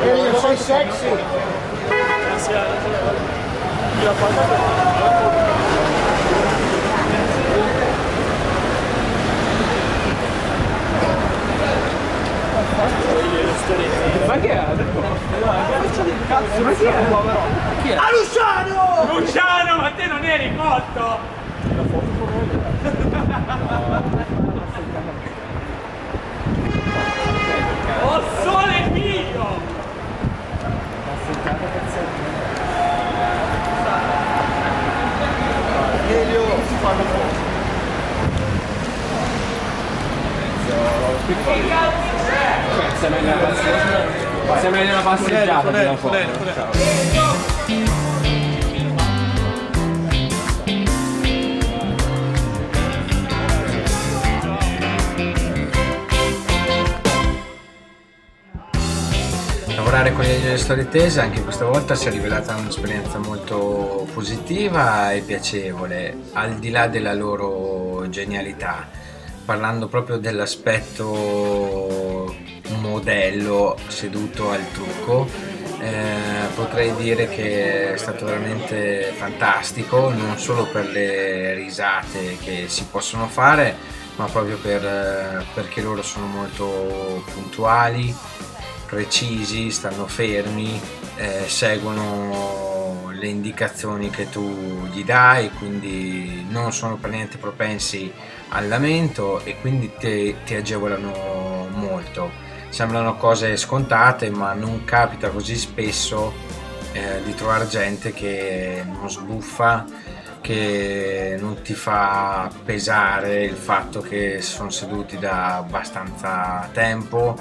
Elio, sei sexy! Ma che è? Ma chi è? Ah, Luciano! Luciano, ma te non eri morto? Oh sole mio! Elio, si fanno fuoco. Che cazzo c'è? Sei meglio una passeggiata che una foto. Lavorare con gli Elio Storie Tese anche questa volta si è rivelata un'esperienza molto positiva e piacevole, al di là della loro genialità, parlando proprio dell'aspetto modello seduto al trucco. Potrei dire che è stato veramente fantastico, non solo per le risate che si possono fare, ma proprio perché loro sono molto puntuali, precisi, stanno fermi, seguono le indicazioni che tu gli dai, quindi non sono per niente propensi al lamento e quindi ti agevolano molto. Sembrano cose scontate, ma non capita così spesso di trovare gente che non sbuffa, che non ti fa pesare il fatto che sono seduti da abbastanza tempo,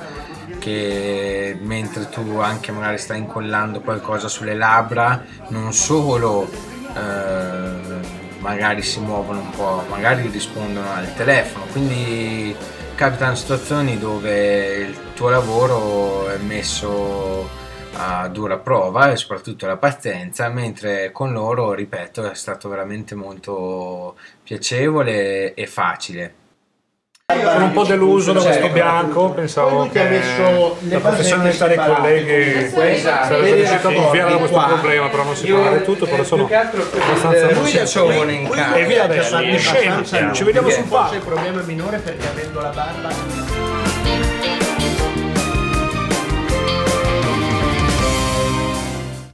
che mentre tu anche magari stai incollando qualcosa sulle labbra, non solo magari si muovono un po', magari rispondono al telefono, quindi capitano situazioni dove il tuo lavoro è messo a dura prova e soprattutto la pazienza, mentre con loro, ripeto, è stato veramente molto piacevole e facile. Sono un po' deluso da questo bianco, pensavo che la professionalità dei colleghi sarebbe riuscita a ovviare da questo problema, però non si può fare tutto, però sono abbastanza emozionati. E via adesso, in scena, ci vediamo sul palco. Il problema è minore perché avendo la barba